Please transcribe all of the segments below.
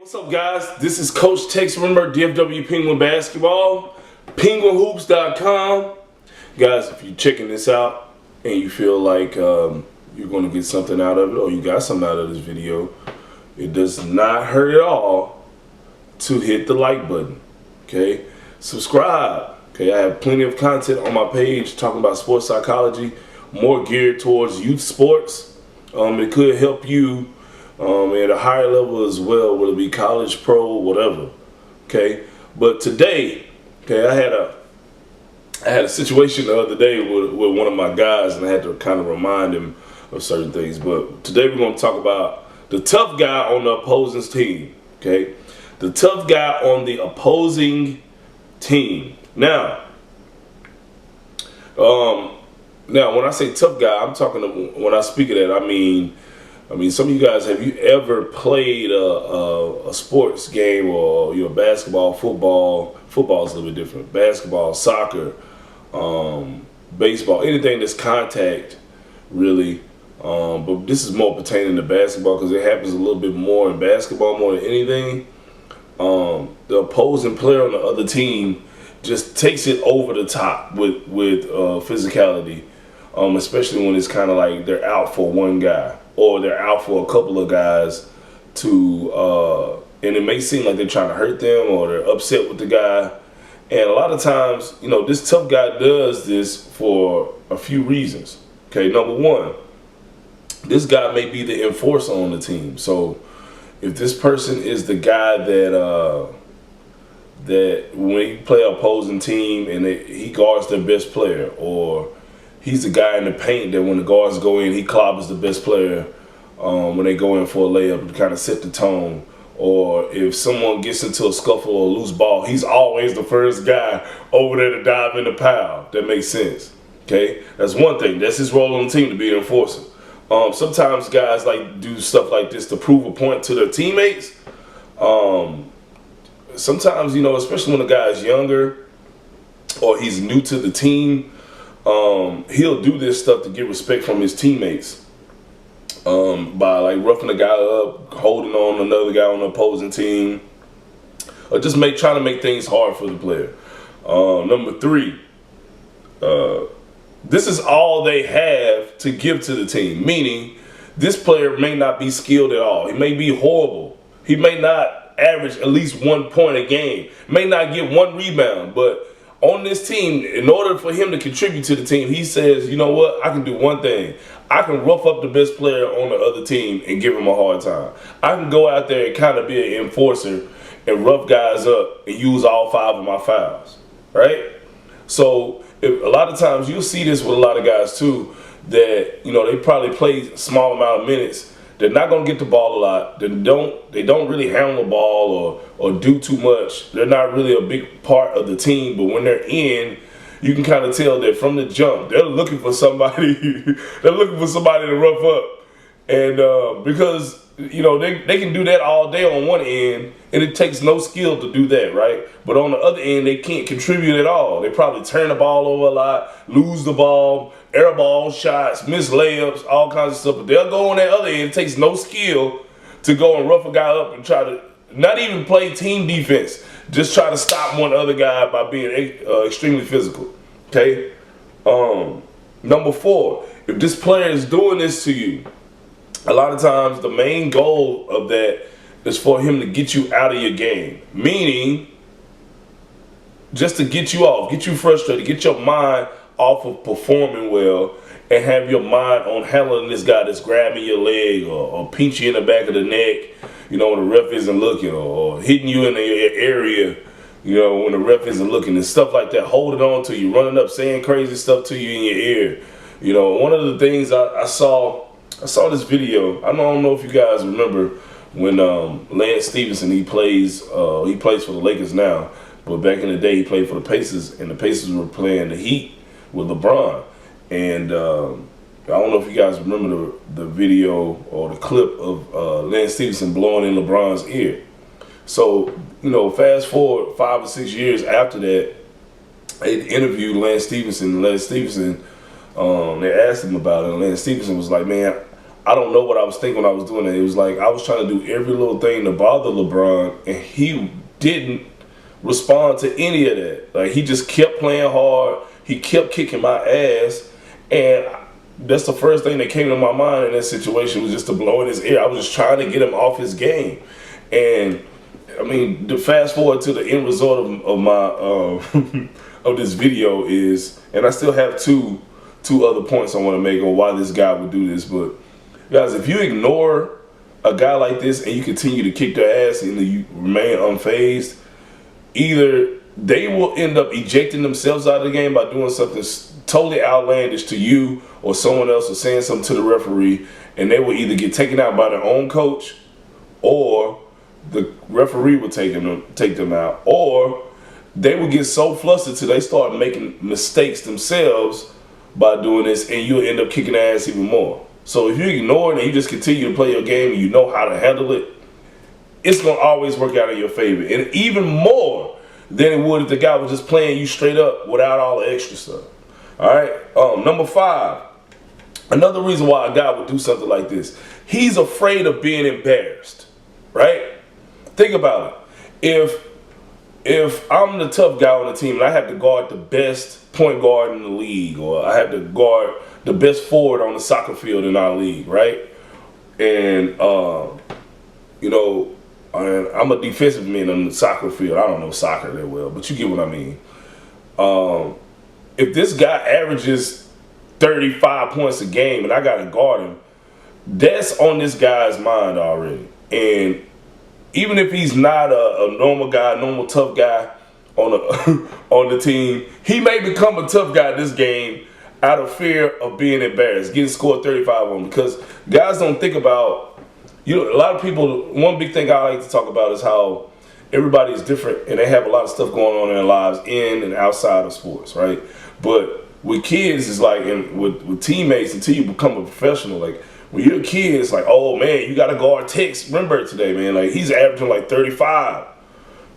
What's up, guys? This is Coach Tex Remember, DFW Penguin Basketball, Penguinhoops.com. Guys, if you're checking this out and you feel like you're going to get something out of it, or you got something out of this video, it does not hurt at all to hit the like button, okay? Subscribe, okay? I have plenty of content on my page talking about sports psychology, more geared towards youth sports. It could help you at a higher level as well, whether it be college, pro, whatever. Okay, but today, okay, I had a situation the other day with one of my guys, and I had to kind of remind him of certain things. But today we're going to talk about the tough guy on the opposing team. Okay, the tough guy on the opposing team. Now, when I say tough guy, I'm talking when I speak of that, I mean, some of you guys, have you ever played a sports game, or basketball, football? Football is a little bit different. Basketball, soccer, baseball, anything that's contact, really. But this is more pertaining to basketball because it happens a little bit more in basketball more than anything. The opposing player on the other team just takes it over the top with physicality, especially when it's kind of like they're out for one guy, or they're out for a couple of guys and it may seem like they're trying to hurt them, or they're upset with the guy. And a lot of times, this tough guy does this for a few reasons. Okay, number one, this guy may be the enforcer on the team. So if this person is the guy that when you play an opposing team and he guards their best player, or he's the guy in the paint that when the guards go in, he clobbers the best player when they go in for a layup to kind of set the tone. Or if someone gets into a scuffle or a loose ball, he's always the first guy over there to dive in the pile. That makes sense. Okay, that's one thing. That's his role on the team, to be an enforcer. Sometimes guys do stuff like this to prove a point to their teammates. Sometimes, especially when a guy is younger or he's new to the team, he'll do this stuff to get respect from his teammates, by roughing a guy up, holding on another guy on the opposing team, or just trying to make things hard for the player. Number three, this is all they have to give to the team, meaning this player may not be skilled at all. He may be horrible. He may not average at least 1 point a game, may not get one rebound, but on this team, in order for him to contribute to the team, he says, you know what, I can do one thing. I can rough up the best player on the other team and give him a hard time. I can go out there and kind of be an enforcer and rough guys up and use all 5 of my fouls, right? So a lot of times you'll see this with a lot of guys too, that they probably play a small amount of minutes. They're not going to get the ball a lot. They don't really handle the ball or do too much. They're not really a big part of the team, but when they're in, you can kind of tell that from the jump, they're looking for somebody. They're looking for somebody to rough up, and because they can do that all day on one end, and it takes no skill to do that, right? But on the other end, they can't contribute at all. They probably turn the ball over a lot, lose the ball, air ball shots, miss layups, all kinds of stuff. But they'll go on that other end. It takes no skill to go and rough a guy up and try to not even play team defense. Just try to stop one other guy by being extremely physical. Okay? Number four, if this player is doing this to you, a lot of times the main goal of that is for him to get you out of your game. Meaning, just to get you off, get you frustrated, get your mind off of performing well, and have your mind on handling this guy that's grabbing your leg or pinch you in the back of the neck, when the ref isn't looking, or hitting you in the area, when the ref isn't looking, and stuff like that, holding on to you, running up, saying crazy stuff to you in your ear. One of the things I saw this video. I don't know if you guys remember when Lance Stevenson, he plays for the Lakers now, but back in the day he played for the Pacers, and the Pacers were playing the Heat with LeBron. And I don't know if you guys remember the video or the clip of Lance Stevenson blowing in LeBron's ear. So, fast forward 5 or 6 years after that, they interviewed Lance Stevenson. They asked him about it, and Lance Stevenson was like, man, I don't know what I was thinking when I was doing it. It was like I was trying to do every little thing to bother LeBron, and he didn't respond to any of that. Like, he just kept playing hard. He kept kicking my ass, and that's the first thing that came to my mind in that situation, was just to blow in his ear. I was just trying to get him off his game. And I mean, to fast forward to the end result of my of this video is, and I still have two other points I want to make on why this guy would do this. But guys, if you ignore a guy like this and you continue to kick their ass and you remain unfazed, either they will end up ejecting themselves out of the game by doing something totally outlandish to you or someone else, or saying something to the referee, and they will either get taken out by their own coach, or the referee will take them out, or they will get so flustered till they start making mistakes themselves by doing this, and you'll end up kicking their ass even more. So if you ignore it and you just continue to play your game and you know how to handle it, it's going to always work out in your favor. And even more than it would if the guy was just playing you straight up without all the extra stuff. All right. Number 5. Another reason why a guy would do something like this. He's afraid of being embarrassed. Right? Think about it. If I'm the tough guy on the team and I have to guard the best point guard in the league, or I have to guard the best forward on the soccer field in our league, right? And, you know, I'm a defensive man on the soccer field. I don't know soccer that well, but you get what I mean. If this guy averages 35 points a game and I got to guard him, that's on this guy's mind already. And even if he's not a normal guy, normal tough guy on the team, he may become a tough guy this game out of fear of being embarrassed, getting scored 35 on him. Because guys don't think about, you know, a lot of people, one big thing I like to talk about is how everybody is different and they have a lot of stuff going on in their lives in and outside of sports, right? But with kids, it's like, and with teammates, until you become a professional, like, when you're a kid, it's like, oh man, you got to guard Tex Rimbert today, man. Like, he's averaging like 35.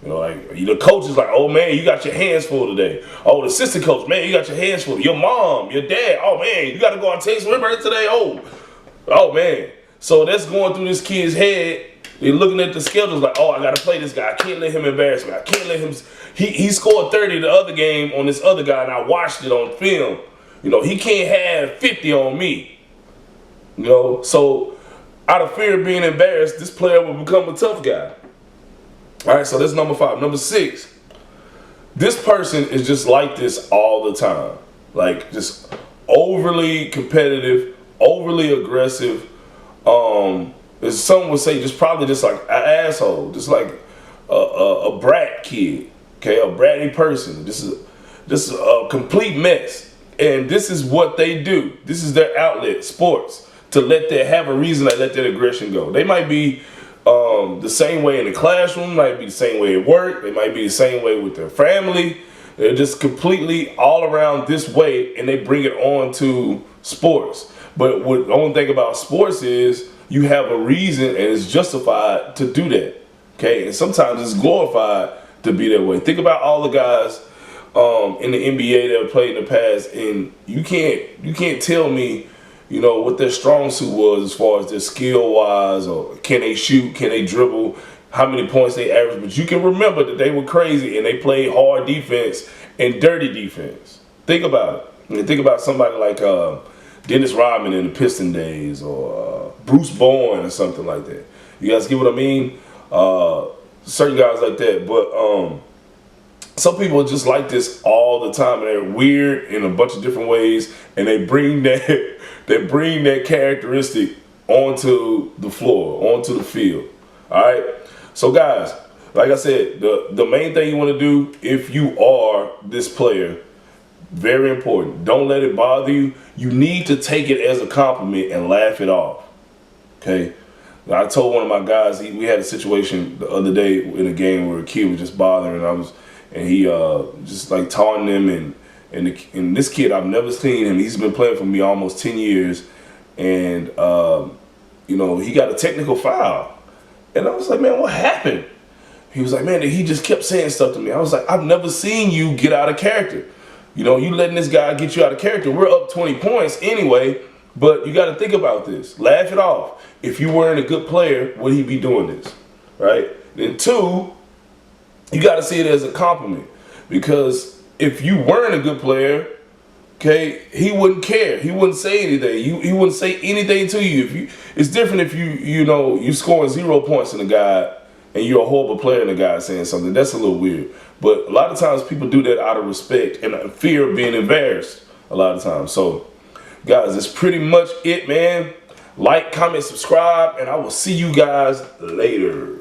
You know, like, the coach is like, oh man, you got your hands full today. Oh, the assistant coach, man, you got your hands full. Your mom, your dad, oh man, you got to guard Tex Rimbert today. Oh man. So that's going through this kid's head. They're looking at the schedules like, oh, I got to play this guy. I can't let him embarrass me. I can't let him. He scored 30 the other game on this other guy, and I watched it on film. You know, he can't have 50 on me. You know, so out of fear of being embarrassed, this player will become a tough guy. All right, so that's number 5. Number 6, this person is just like this all the time. Like, just overly competitive, overly aggressive. As some would say, just probably just like an asshole, just like a brat kid, okay, a bratty person. This is a complete mess, and this is what they do. This is their outlet, sports, to have a reason to let that aggression go. They might be the same way in the classroom, might be the same way at work. They might be the same way with their family. They're just completely all around this way, and they bring it on to sports. But the only thing about sports is you have a reason and it's justified to do that, okay? And sometimes it's glorified to be that way. Think about all the guys in the NBA that have played in the past, and you can't tell me, you know, what their strong suit was as far as their skill-wise, or can they shoot, can they dribble, how many points they average. But you can remember that they were crazy and they played hard defense and dirty defense. Think about it. I mean, think about somebody like Dennis Rodman in the Piston days, or Bruce Bowen or something like that. You guys get what I mean? Certain guys like that. But some people are just like this all the time, and they're weird in a bunch of different ways, and they bring that characteristic onto the floor, onto the field. All right? So guys, like I said, the main thing you want to do if you are this player, very important, don't let it bother you. You need to take it as a compliment and laugh it off. Okay? I told one of my guys, we had a situation the other day in a game where a kid was just bothering, and he just like taunting him, and this kid, I've never seen him. He's been playing for me almost 10 years, and you know, he got a technical foul. And I was like, man, what happened? He was like, man, he just kept saying stuff to me. I was like, I've never seen you get out of character. You know, you letting this guy get you out of character. We're up 20 points anyway, But you got to think about this. Laugh it off. If you weren't a good player, would he be doing this? Right? Then two, you got to see it as a compliment. Because if you weren't a good player, okay, he wouldn't care. He wouldn't say anything. He wouldn't say anything to you. It's different if you scoring 0 points in a guy and you're a horrible player and a guy saying something. That's a little weird. But a lot of times people do that out of respect and fear of being embarrassed a lot of times. So, guys, that's pretty much it, man. Like, comment, subscribe, and I will see you guys later.